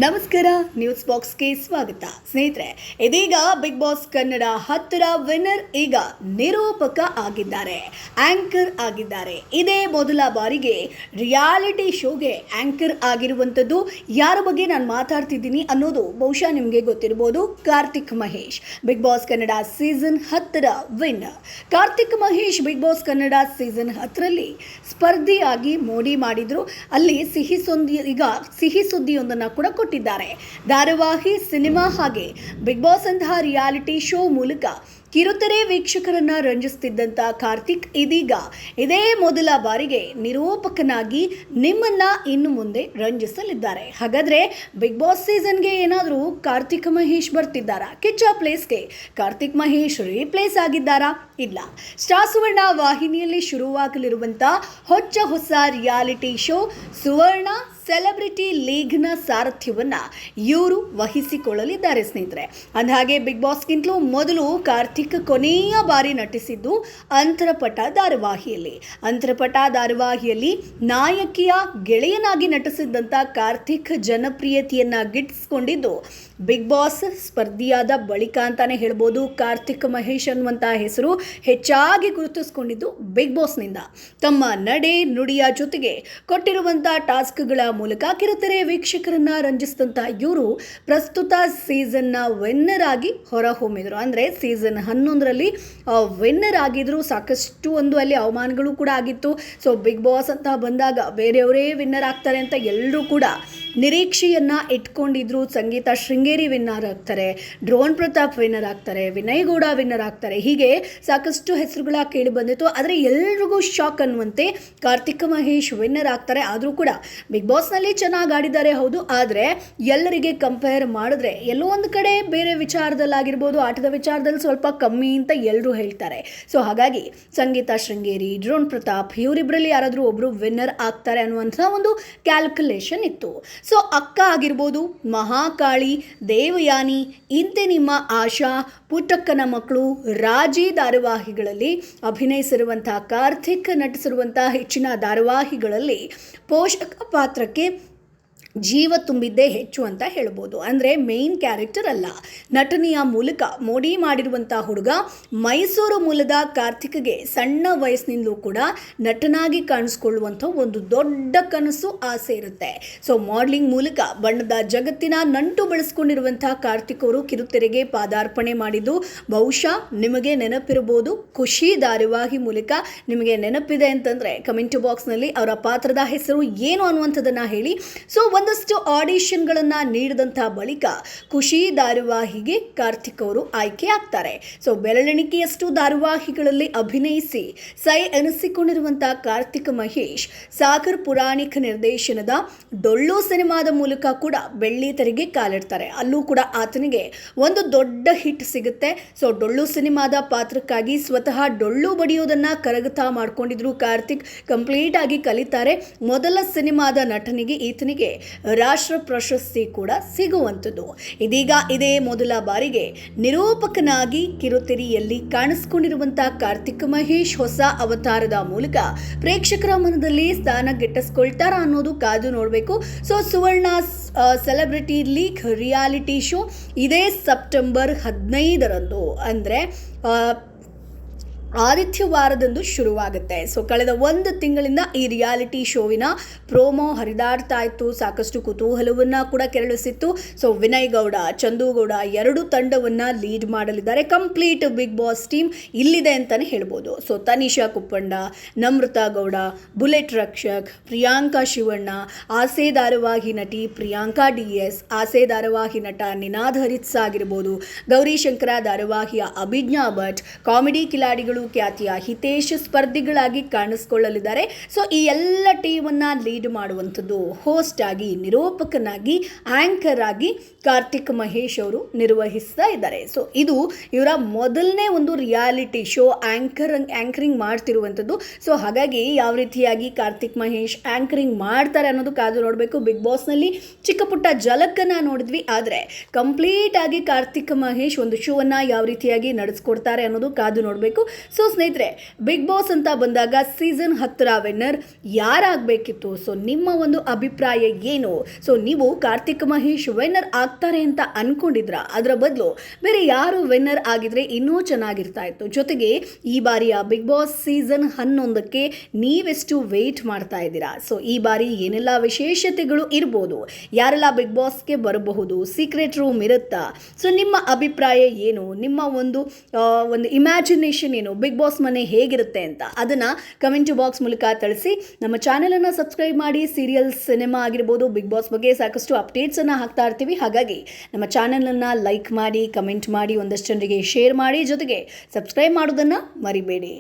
ನಮಸ್ಕಾರ, ನ್ಯೂಸ್ ಬಾಕ್ಸ್ಗೆ ಸ್ವಾಗತ. ಸ್ನೇಹಿತರೆ, ಇದೀಗ ಬಿಗ್ ಬಾಸ್ ಕನ್ನಡ 10ರ ವಿನ್ನರ್ ಈಗ ನಿರೂಪಕ ಆಗಿದ್ದಾರೆ, ಆಂಕರ್ ಆಗಿದ್ದಾರೆ. ಇದೇ ಮೊದಲ ಬಾರಿಗೆ ರಿಯಾಲಿಟಿ ಶೋಗೆ ಆಂಕರ್ ಆಗಿರುವಂಥದ್ದು. ಯಾರ ಬಗ್ಗೆ ನಾನು ಮಾತಾಡ್ತಿದ್ದೀನಿ ಅನ್ನೋದು ಬಹುಶಃ ನಿಮಗೆ ಗೊತ್ತಿರಬಹುದು. Karthik Mahesh, Big Boss Kannada season 10ರ winner. Karthik Mahesh Big Boss Kannada season 10ರಲ್ಲಿ ಸ್ಪರ್ಧಿಯಾಗಿ ಮೋಡಿ ಮಾಡಿದ್ರು. ಅಲ್ಲಿ ಸಿಹಿ ಸುದ್ದಿಯೊಂದನ್ನು ಕೂಡ ಕೊಟ್ಟಿದ್ದಾರೆ. ಧಾರಾವಾಹಿ, ಸಿನಿಮಾ ಹಾಗೆ ಬಿಗ್ ಬಾಸ್ ಅಂತಹ ರಿಯಾಲಿಟಿ ಶೋ ಮೂಲಕ ಕಿರುತೆರೆ ವೀಕ್ಷಕರನ್ನ ರಂಜಿಸುತ್ತಿದ್ದಂಥ ಕಾರ್ತಿಕ್ ಇದೀಗ ಇದೇ ಮೊದಲ ಬಾರಿಗೆ ನಿರೂಪಕನಾಗಿ ನಿಮ್ಮನ್ನ ಇನ್ನು ಮುಂದೆ ರಂಜಿಸಲಿದ್ದಾರೆ. ಹಾಗಾದ್ರೆ ಬಿಗ್ ಬಾಸ್ ಸೀಸನ್ಗೆ ಏನಾದರೂ ಕಾರ್ತಿಕ್ ಮಹೇಶ್ ಬರ್ತಿದ್ದಾರಾ? ಕಿಚ್ಚ ಪ್ಲೇಸ್ಗೆ ಕಾರ್ತಿಕ್ ಮಹೇಶ್ ರೀಪ್ಲೇಸ್ ಆಗಿದ್ದಾರಾ? ಇಲ್ಲ. ಸ್ಟಾರ್ ಸುವರ್ಣ ವಾಹಿನಿಯಲ್ಲಿ ಶುರುವಾಗಲಿರುವಂಥ ಹೊಸ ರಿಯಾಲಿಟಿ ಶೋ ಸುವರ್ಣ ಸೆಲೆಬ್ರಿಟಿ ಲೀಗ್ನ ಸಾರಥ್ಯವನ್ನು ಇವರು ವಹಿಸಿಕೊಳ್ಳಲಿದ್ದಾರೆ ಸ್ನೇಹಿತರೆ. ಅಂದಹಾಗೆ ಬಿಗ್ ಬಾಸ್ಗಿಂತಲೂ ಮೊದಲು ಕಾರ್ತಿಕ್ ಕೊನೆಯ ಬಾರಿ ನಟಿಸಿದ್ದು ಅಂತರಪಟ ಧಾರಾವಾಹಿಯಲ್ಲಿ ನಾಯಕಿಯ ಗೆಳೆಯನಾಗಿ ನಟಿಸಿದ್ದಂಥ ಕಾರ್ತಿಕ್ ಜನಪ್ರಿಯತೆಯನ್ನು ಗಿಟ್ಟಿಸಿಕೊಂಡಿದ್ದು ಬಿಗ್ ಬಾಸ್ ಸ್ಪರ್ಧಿಯಾದ ಬಳಿಕ ಅಂತಾನೆ ಹೇಳ್ಬೋದು. ಕಾರ್ತಿಕ್ ಮಹೇಶ್ ಅನ್ನುವಂಥ ಹೆಸರು ಹೆಚ್ಚಾಗಿ ಗುರುತಿಸಿಕೊಂಡಿದ್ದು ಬಿಗ್ ಬಾಸ್ನಿಂದ. ತಮ್ಮ ನಡೆ ನುಡಿಯ ಜೊತೆಗೆ ಕೊಟ್ಟಿರುವಂಥ ಟಾಸ್ಕ್ಗಳ ಮೂಲಕ ಕಿರುತೆರೆ ವೀಕ್ಷಕರನ್ನ ರಂಜಿಸಿದಂಥ ಇವರು ಪ್ರಸ್ತುತ ಸೀಸನ್ನ ವಿನ್ನರ್ ಆಗಿ ಹೊರಹೊಮ್ಮಿದ್ರು. ಅಂದರೆ ಸೀಸನ್ 11ರಲ್ಲಿ ವಿನ್ನರ್ ಆಗಿದ್ರು. ಸಾಕಷ್ಟು ಅಲ್ಲಿ ಅವಮಾನಗಳು ಕೂಡ ಆಗಿತ್ತು. ಸೊ ಬಿಗ್ ಬಾಸ್ ಅಂತ ಬಂದಾಗ ಬೇರೆಯವರೇ ವಿನ್ನರ್ ಆಗ್ತಾರೆ ಅಂತ ಎಲ್ಲರೂ ಕೂಡ ನಿರೀಕ್ಷೆಯನ್ನ ಇಟ್ಕೊಂಡಿದ್ರು. ಸಂಗೀತ ಶೃಂಗೇರಿ ವಿನ್ನರ್ ಆಗ್ತಾರೆ, ಡ್ರೋನ್ ಪ್ರತಾಪ್ ವಿನ್ನರ್ ಆಗ್ತಾರೆ, ವಿನಯ್ ಗೌಡ ವಿನ್ನರ್ ಆಗ್ತಾರೆ, ಹೀಗೆ ಸಾಕಷ್ಟು ಹೆಸರುಗಳ ಕೇಳಿ ಬಂದಿತ್ತು. ಆದರೆ ಎಲ್ರಿಗೂ ಶಾಕ್ ಅನ್ನುವಂತೆ ಕಾರ್ತಿಕ್ ಮಹೇಶ್ ವಿನ್ನರ್ ಆಗ್ತಾರೆ. ಆದರೂ ಕೂಡ ಬಿಗ್ ಬಾಸ್ನಲ್ಲಿ ಚೆನ್ನಾಗಿ ಆಡಿದ್ದಾರೆ, ಹೌದು. ಆದರೆ ಎಲ್ಲರಿಗೆ ಕಂಪೇರ್ ಮಾಡಿದ್ರೆ ಎಲ್ಲೋ ಒಂದು ಕಡೆ ಬೇರೆ ವಿಚಾರದಲ್ಲಾಗಿರ್ಬೋದು, ಆಟದ ವಿಚಾರದಲ್ಲಿ ಸ್ವಲ್ಪ ಕಮ್ಮಿ ಅಂತ ಎಲ್ಲರೂ ಹೇಳ್ತಾರೆ. ಸೊ ಹಾಗಾಗಿ ಸಂಗೀತ ಶೃಂಗೇರಿ, ಡ್ರೋನ್ ಪ್ರತಾಪ್ ಇವರಿಬ್ಬರಲ್ಲಿ ಯಾರಾದರೂ ಒಬ್ಬರು ವಿನ್ನರ್ ಆಗ್ತಾರೆ ಅನ್ನುವಂಥ ಒಂದು ಕ್ಯಾಲ್ಕುಲೇಷನ್ ಇತ್ತು. ಸೊ ಅಕ್ಕ ಆಗಿರ್ಬೋದು, ಮಹಾಕಾಳಿ, ದೇವಯಾನಿ, ಇಂತೆ ನಿಮ್ಮ ಆಶಾ, ಪುಟ್ಟಕ್ಕನ ಮಕ್ಕಳು, ರಾಜಿ ಧಾರಾವಾಹಿಗಳಲ್ಲಿ ಅಭಿನಯಿಸಿರುವಂತಹ ಕಾರ್ತಿಕ್ ನಟಿಸಿರುವಂತಹ ಹೆಚ್ಚಿನ ಧಾರಾವಾಹಿಗಳಲ್ಲಿ ಪೋಷಕ ಪಾತ್ರಕ್ಕೆ ಜೀವ ತುಂಬಿದ್ದೇ ಹೆಚ್ಚು ಅಂತ ಹೇಳ್ಬೋದು. ಅಂದರೆ ಮೇನ್ ಕ್ಯಾರೆಕ್ಟರ್ ಅಲ್ಲ, ನಟನೆಯ ಮೂಲಕ ಮೋಡಿ ಮಾಡಿರುವಂಥ ಹುಡುಗ. ಮೈಸೂರು ಮೂಲದ ಕಾರ್ತಿಕ್ಗೆ ಸಣ್ಣ ವಯಸ್ಸಿನಿಂದಲೂ ಕೂಡ ನಟನಾಗಿ ಕಾಣಿಸ್ಕೊಳ್ಳುವಂಥ ಒಂದು ದೊಡ್ಡ ಕನಸು, ಆಸೆ ಇರುತ್ತೆ. ಸೊ ಮಾಡಲಿಂಗ್ ಮೂಲಕ ಬಣ್ಣದ ಜಗತ್ತಿನ ನಂಟು ಬೆಳೆಸ್ಕೊಂಡಿರುವಂಥ ಕಾರ್ತಿಕ್ ಅವರು ಕಿರುತೆರೆಗೆ ಪಾದಾರ್ಪಣೆ ಮಾಡಿದ್ದು ಬಹುಶಃ ನಿಮಗೆ ನೆನಪಿರಬಹುದು. ಖುಷಿ ಧಾರಾವಾಹಿ ಮೂಲಕ ನಿಮಗೆ ನೆನಪಿದೆ ಅಂತಂದರೆ ಕಮೆಂಟ್ ಬಾಕ್ಸ್ನಲ್ಲಿ ಅವರ ಪಾತ್ರದ ಹೆಸರು ಏನು ಅನ್ನುವಂಥದ್ದನ್ನು ಹೇಳಿ. ಸೊ ಒಂದಷ್ಟು ಆಡಿಷನ್ಗಳನ್ನು ನೀಡಿದಂಥ ಬಳಿಕ ಖುಷಿ ಧಾರಾವಾಹಿಗೆ ಕಾರ್ತಿಕ್ ಅವರು ಆಯ್ಕೆ ಆಗ್ತಾರೆ. ಸೊ ಬೆರಳೆಣಿಕೆಯಷ್ಟು ಧಾರಾವಾಹಿಗಳಲ್ಲಿ ಅಭಿನಯಿಸಿ ಸೈ ಎನಿಸಿಕೊಂಡಿರುವಂಥ ಕಾರ್ತಿಕ್ ಮಹೇಶ್ ಸಾಗರ್ ಪುರಾಣಿಕ್ ನಿರ್ದೇಶನದ ಡೊಳ್ಳು ಸಿನಿಮಾದ ಮೂಲಕ ಕೂಡ ಬೆಳ್ಳಿ ತೆರೆಗೆ ಕಾಲಿಡ್ತಾರೆ. ಅಲ್ಲೂ ಕೂಡ ಆತನಿಗೆ ಒಂದು ದೊಡ್ಡ ಹಿಟ್ ಸಿಗುತ್ತೆ. ಸೊ ಡೊಳ್ಳು ಸಿನಿಮಾದ ಪಾತ್ರಕ್ಕಾಗಿ ಸ್ವತಃ ಡೊಳ್ಳು ಬಡಿಯೋದನ್ನು ಕರಗತ ಮಾಡ್ಕೊಂಡಿದ್ರು ಕಾರ್ತಿಕ್. ಕಂಪ್ಲೀಟ್ ಆಗಿ ಕಲಿತಾರೆ. ಮೊದಲ ಸಿನಿಮಾದ ನಟನಿಗೆ ಈತನಿಗೆ ರಾಷ್ಟ್ರ ಪ್ರಶಸ್ತಿ ಕೂಡ ಸಿಗುವಂಥದ್ದು. ಇದೀಗ ಇದೇ ಮೊದಲ ಬಾರಿಗೆ ನಿರೂಪಕನಾಗಿ ಕಿರುತೆರೆಯಲ್ಲಿ ಕಾಣಿಸಿಕೊಂಡಿರುವಂತಹ ಕಾರ್ತಿಕ್ ಮಹೇಶ್ ಹೊಸ ಅವತಾರದ ಮೂಲಕ ಪ್ರೇಕ್ಷಕರ ಮನದಲ್ಲಿ ಸ್ಥಾನ ಗಿಟ್ಟಿಸ್ಕೊಳ್ತಾರಾ ಅನ್ನೋದು ಕಾದು ನೋಡಬೇಕು. ಸೊ ಸುವರ್ಣ ಸೆಲೆಬ್ರಿಟಿ ಲೀಗ್ ರಿಯಾಲಿಟಿ ಶೋ ಇದೇ ಸೆಪ್ಟೆಂಬರ್ 15ರಂದು ಅಂದರೆ ಆದಿತ್ಯವಾರದಂದು ಶುರುವಾಗುತ್ತೆ. ಸೊ ಕಳೆದ ಒಂದು ತಿಂಗಳಿಂದ ಈ ರಿಯಾಲಿಟಿ ಶೋವಿನ ಪ್ರೋಮೋ ಹರಿದಾಡ್ತಾ ಇತ್ತು. ಸಾಕಷ್ಟು ಕುತೂಹಲವನ್ನು ಕೂಡ ಕೆರಳಿಸಿತ್ತು. ಸೊ ವಿನಯ್ ಗೌಡ, ಚಂದು ಗೌಡ ಎರಡು ತಂಡವನ್ನು ಲೀಡ್ ಮಾಡಲಿದ್ದಾರೆ. ಕಂಪ್ಲೀಟ್ ಬಿಗ್ ಬಾಸ್ ಟೀಮ್ ಇಲ್ಲಿದೆ ಅಂತಲೇ ಹೇಳ್ಬೋದು. ಸೊ ತನಿಷಾ ಕುಪ್ಪಂಡ, ನಮ್ರತಾ ಗೌಡ, ಬುಲೆಟ್ ರಕ್ಷಕ್, ಪ್ರಿಯಾಂಕಾ ಶಿವಣ್ಣ, ಆಸೆ ಧಾರಾವಾಹಿ ನಟಿ ಪ್ರಿಯಾಂಕಾ DS, ಆಸೆ ಧಾರಾವಾಹಿ ನಟ ನಿನಾದ್ ಹರಿತ್ಸ ಆಗಿರ್ಬೋದು, ಗೌರಿ ಶಂಕರ ಧಾರಾವಾಹಿಯ ಅಭಿಜ್ಞಾ ಭಟ್, ಕಾಮಿಡಿ ಕಿಲಾಡಿಗಳು ಖ್ಯಾತಿಯ ಹಿತೇಶ್ ಸ್ಪರ್ಧಿಗಳಾಗಿ ಕಾಣಿಸಿಕೊಳ್ಳಲಿದ್ದಾರೆ. ಸೊ ಈ ಎಲ್ಲ ಟೀಮನ್ನು ಲೀಡ್ ಮಾಡುವಂಥದ್ದು ಹೋಸ್ಟ್ ಆಗಿ, ನಿರೂಪಕನಾಗಿ, ಆಂಕರ್ ಆಗಿ ಕಾರ್ತಿಕ್ ಮಹೇಶ್ ಅವರು ನಿರ್ವಹಿಸ್ತಾ ಇದ್ದಾರೆ. ಸೊ ಇದು ಇವರ ಮೊದಲನೇ ಒಂದು ರಿಯಾಲಿಟಿ ಶೋ ಆಂಕರಿಂಗ್ ಮಾಡ್ತಿರುವಂಥದ್ದು. ಸೊ ಹಾಗಾಗಿ ಯಾವ ರೀತಿಯಾಗಿ ಕಾರ್ತಿಕ್ ಮಹೇಶ್ ಆಂಕರಿಂಗ್ ಮಾಡ್ತಾರೆ ಅನ್ನೋದು ಕಾದು ನೋಡಬೇಕು. ಬಿಗ್ ಬಾಸ್ನಲ್ಲಿ ಚಿಕ್ಕ ಪುಟ್ಟ ಜಲಕ್ಕನ್ನು ನೋಡಿದ್ವಿ, ಆದರೆ ಕಂಪ್ಲೀಟ್ ಆಗಿ ಕಾರ್ತಿಕ್ ಮಹೇಶ್ ಒಂದು ಶೋವನ್ನು ಯಾವ ರೀತಿಯಾಗಿ ನಡೆಸ್ಕೊಡ್ತಾರೆ ಅನ್ನೋದು ಕಾದು ನೋಡಬೇಕು. ಸೊ ಸ್ನೇಹಿತರೆ, ಬಿಗ್ ಬಾಸ್ ಅಂತ ಬಂದಾಗ ಸೀಸನ್ 10ರ ವಿನ್ನರ್ ಯಾರಾಗಬೇಕಿತ್ತು? ಸೊ ನಿಮ್ಮ ಒಂದು ಅಭಿಪ್ರಾಯ ಏನು? ಸೊ ನೀವು ಕಾರ್ತಿಕ್ ಮಹೇಶ್ ವಿನ್ನರ್ ಆಗ್ತಾರೆ ಅಂತ ಅನ್ಕೊಂಡಿದ್ರ? ಅದರ ಬದಲು ಬೇರೆ ಯಾರು ವಿನ್ನರ್ ಆಗಿದ್ರೆ ಇನ್ನೂ ಚೆನ್ನಾಗಿರ್ತಾ ಇತ್ತು. ಜೊತೆಗೆ ಈ ಬಾರಿಯ ಬಿಗ್ ಬಾಸ್ ಸೀಸನ್ 11ಕ್ಕೆ ನೀವೆಷ್ಟು ವೇಟ್ ಮಾಡ್ತಾ ಇದ್ದೀರಾ? ಸೊ ಈ ಬಾರಿ ಏನೆಲ್ಲ ವಿಶೇಷತೆಗಳು ಇರ್ಬೋದು? ಯಾರೆಲ್ಲ ಬಿಗ್ ಬಾಸ್ಗೆ ಬರಬಹುದು? ಸೀಕ್ರೆಟ್ ರೂಮ್ ಇರುತ್ತಾ? ಸೊ ನಿಮ್ಮ ಅಭಿಪ್ರಾಯ ಏನು? ನಿಮ್ಮ ಒಂದು ಇಮ್ಯಾಜಿನೇಷನ್ ಏನು? ಬಿಗ್ ಬಾಸ್ ಮನೆ ಹೇಗಿರುತ್ತೆ ಅಂತ ಅದನ್ನು ಕಮೆಂಟ್ ಬಾಕ್ಸ್ ಮೂಲಕ ತಿಳಿಸಿ. ನಮ್ಮ ಚಾನೆಲನ್ನು ಸಬ್ಸ್ಕ್ರೈಬ್ ಮಾಡಿ. ಸೀರಿಯಲ್, ಸಿನಿಮಾ ಆಗಿರ್ಬೋದು, ಬಿಗ್ ಬಾಸ್ ಬಗ್ಗೆ ಸಾಕಷ್ಟು ಅಪ್ಡೇಟ್ಸನ್ನು ಹಾಕ್ತಾ ಇರ್ತೀವಿ. ಹಾಗಾಗಿ ನಮ್ಮ ಚಾನೆಲನ್ನು ಲೈಕ್ ಮಾಡಿ, ಕಮೆಂಟ್ ಮಾಡಿ, ಒಂದಷ್ಟು ಜನರಿಗೆ ಶೇರ್ ಮಾಡಿ, ಜೊತೆಗೆ ಸಬ್ಸ್ಕ್ರೈಬ್ ಮಾಡೋದನ್ನು ಮರಿಬೇಡಿ.